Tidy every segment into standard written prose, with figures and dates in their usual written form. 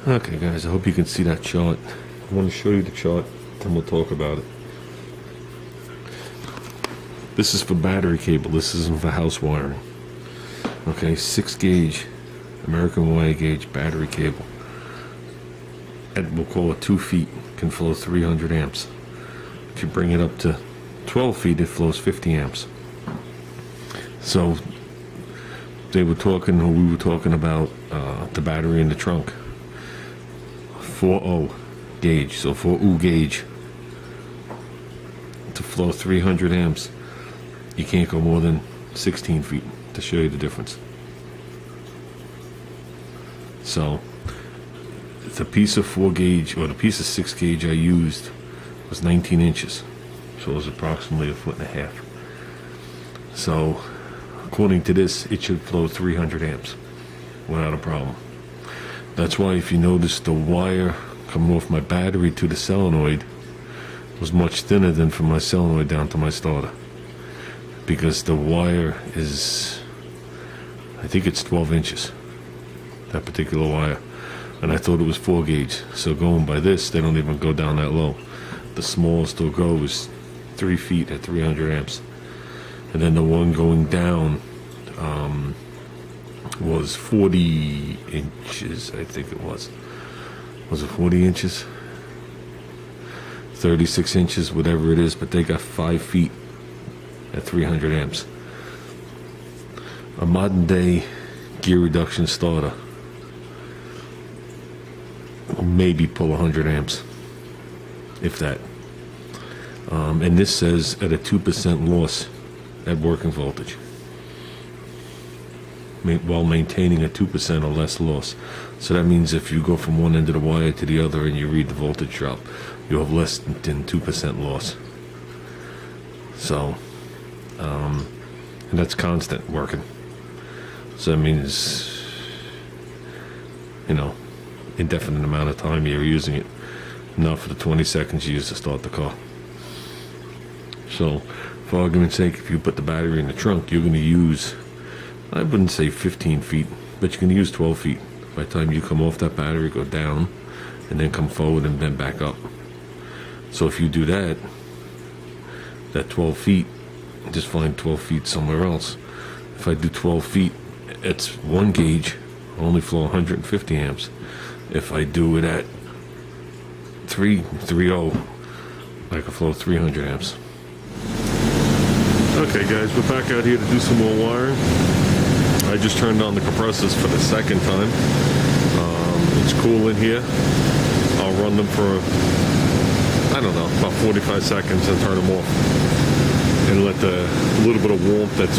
Okay guys, I hope you can see that chart. I want to show you the chart, then we'll talk about it. This is for battery cable, this isn't for house wiring. Okay, 6 gauge American wire gauge battery cable. And we'll call it 2 feet, can flow 300 amps. If you bring it up to 12 feet, it flows 50 amps. So they were talking, or we were talking about the battery in the trunk. 4O gauge, so 4U gauge to flow 300 amps. You can't go more than 16 feet to show you the difference. So the piece of 4 gauge or the piece of 6 gauge I used was 19 inches, so it was approximately 1.5 feet. So according to this, it should flow 300 amps without a problem. That's why if you notice, the wire coming off my battery to the solenoid was much thinner than from my solenoid down to my starter, because the wire is, I think it's 12 inches, that particular wire, and I thought it was 4 gauge. So going by this, they don't even go down that low. The smallest they'll go is 3 feet at 300 amps, and then the one going down was 40 inches, I think it was. Was it 40 inches? 36 inches, whatever it is, but they got 5 feet at 300 amps. A modern day gear reduction starter will maybe pull 100 amps, if that. And this says at a 2% loss at working voltage, while maintaining a 2% or less loss. So that means if you go from one end of the wire to the other and you read the voltage drop, you'll have less than 2% loss. So, and that's constant working. So that means, you know, indefinite amount of time you're using it, not for the 20 seconds you use to start the car. So, for argument's sake, if you put the battery in the trunk, you're going to use, I wouldn't say 15 feet, but you can use 12 feet. By the time you come off that battery, go down, and then come forward and then back up. So if you do that, that 12 feet, just find 12 feet somewhere else. If I do 12 feet, it's 1 gauge, I'll only flow 150 amps. If I do it at 3.0, I can flow 300 amps. Okay guys, we're back out here to do some more wiring. I just turned on the compressors for the second time. It's cool in here. I'll run them for, I don't know, about 45 seconds and turn them off. And let the little bit of warmth that's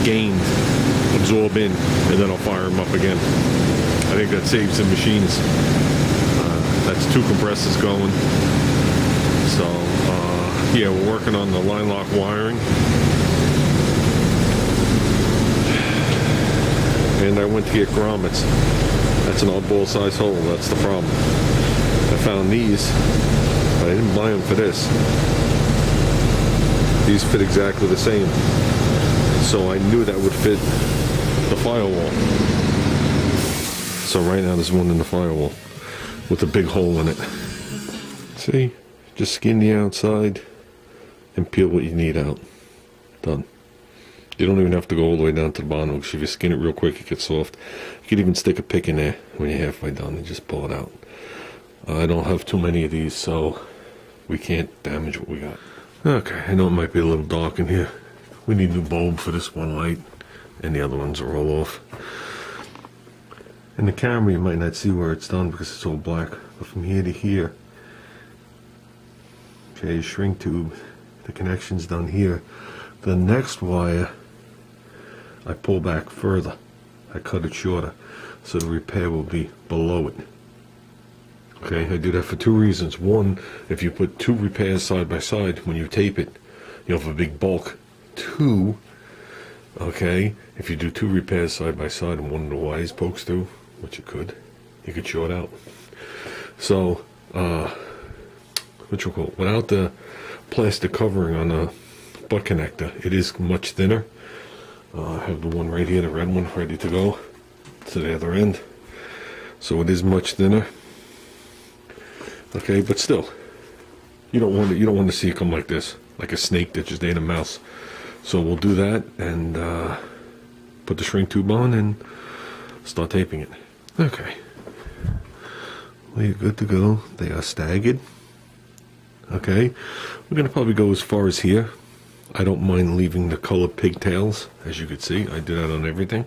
gained absorb in, and then I'll fire them up again. I think that saves the machines. That's 2 compressors going. So, yeah, we're working on the line lock wiring. And I went to get grommets. That's an oddball size hole, that's the problem. I found these, but I didn't buy them for this. These fit exactly the same. So I knew that would fit the firewall. So right now there's one in the firewall with a big hole in it. See? Just skin the outside and peel what you need out. Done. You don't even have to go all the way down to the bottom, because if you skin it real quick, it gets soft. You can even stick a pick in there when you're halfway done and just pull it out. I don't have too many of these, so we can't damage what we got. Okay, I know it might be a little dark in here. We need a new bulb for this one light, and the other ones are all off. In the camera, you might not see where it's done because it's all black, but from here to here, okay, shrink tube, the connection's done here. The next wire, I pull back further. I cut it shorter, so the repair will be below it. Okay, I do that for 2 reasons. One, if you put 2 repairs side by side, when you tape it, you'll have a big bulk. 2, okay, if you do 2 repairs side by side and one of the wires pokes through, which you could short out. So, without the plastic covering on the butt connector, it is much thinner. I have the one right here, the red one, ready to go to the other end. So it is much thinner. Okay, but still, you don't want to see it come like this, like a snake that just ate a mouse. So we'll do that and put the shrink tube on and start taping it. Okay. Well, you're good to go. They are staggered. Okay. We're going to probably go as far as here. I don't mind leaving the colored pigtails, as you can see. I do that on everything.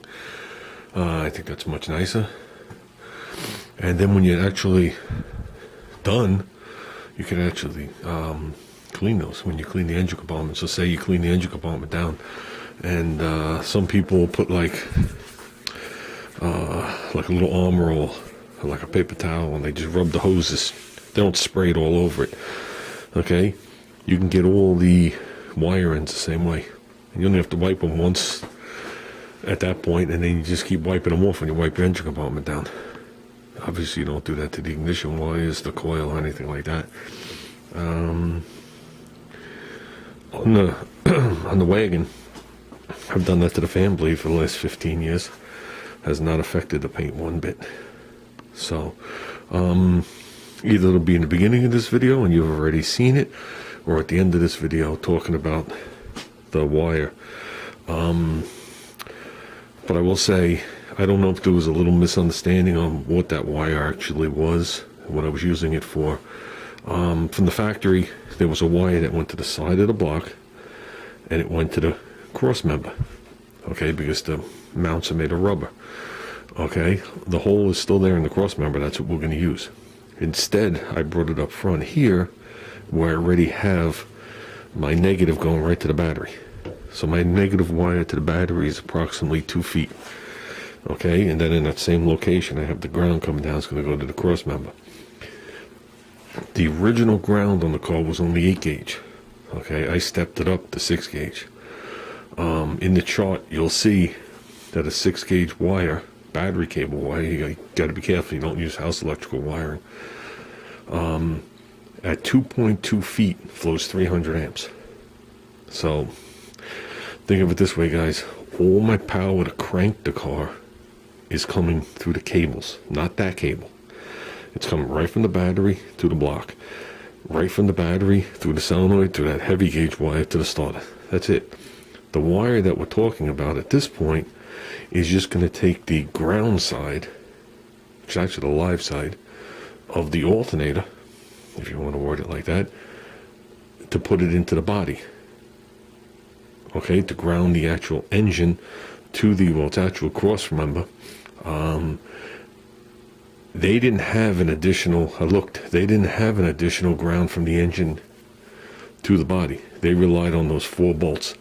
I think that's much nicer. And then when you're actually done, you can actually clean those when you clean the engine compartment. So say you clean the engine compartment down, and some people put like a little arm roll or like a paper towel, and they just rub the hoses. They don't spray it all over it. Okay, you can get all the wire ends the same way, and you only have to wipe them once at that point, and then you just keep wiping them off when you wipe your engine compartment down. Obviously, you don't do that to the ignition wires, the coil, or anything like that. On the on the wagon, I've done that to the fan blade for the last 15 years. Has not affected the paint one bit. So, either it'll be in the beginning of this video and you've already seen it, or at the end of this video talking about the wire. But I will say, I don't know if there was a little misunderstanding on what that wire actually was, what I was using it for. From the factory, there was a wire that went to the side of the block, and it went to the cross member, okay, because the mounts are made of rubber. Okay, the hole is still there in the cross member. That's what we're going to use. Instead, I brought it up front here, where I already have my negative going right to the battery. So my negative wire to the battery is approximately 2 feet. Okay, and then in that same location, I have the ground coming down. It's going to go to the cross member. The original ground on the car was only 8 gauge. Okay, I stepped it up to 6 gauge. In the chart, you'll see that a 6 gauge wire, battery cable wire, you got to be careful you don't use house electrical wiring. At 2.2 feet flows 300 amps. So think of it this way, guys. All my power to crank the car is coming through the cables, not that cable. It's coming right from the battery to the block, right from the battery through the solenoid to that heavy gauge wire to the starter. That's it. The wire that we're talking about at this point is just going to take the ground side, which is actually the live side, of the alternator, if you want to word it like that, to put it into the body. Okay, to ground the actual engine to the, well, it's actual cross member. They didn't have an additional, I looked, they didn't have an additional ground from the engine to the body. They relied on those 4 bolts.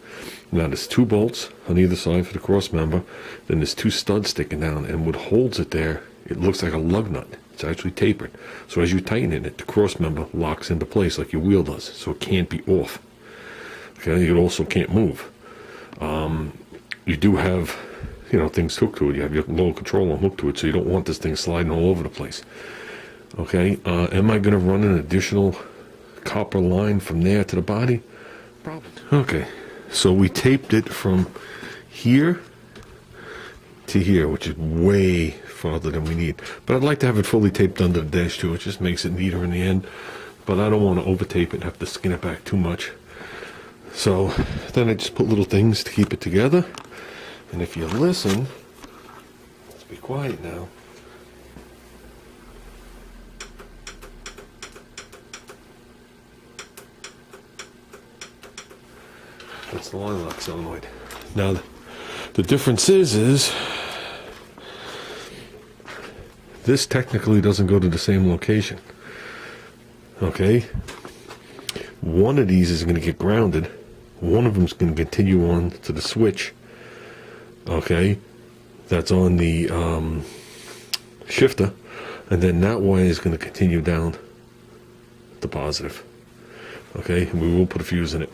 Now there's 2 bolts on either side for the cross member, then there's 2 studs sticking down, and what holds it there, it looks like a lug nut. It's actually tapered. So as you tighten it, the cross member locks into place like your wheel does, so it can't be off. Okay, it also can't move. You do have, things hooked to it. You have your low control arm hooked to it, so you don't want this thing sliding all over the place. Okay, am I going to run an additional copper line from there to the body? Probably. Okay, so we taped it from here to here, which is way farther than we need. But I'd like to have it fully taped under the dash too. It just makes it neater in the end. But I don't want to over tape it and have to skin it back too much. So then I just put little things to keep it together. And if you listen, let's be quiet now. That's the line lock solenoid. Now the difference is this technically doesn't go to the same location. Okay? One of these is going to get grounded. One of them is going to continue on to the switch. Okay? That's on the shifter. And then that wire is going to continue down the positive. Okay? And we will put a fuse in it.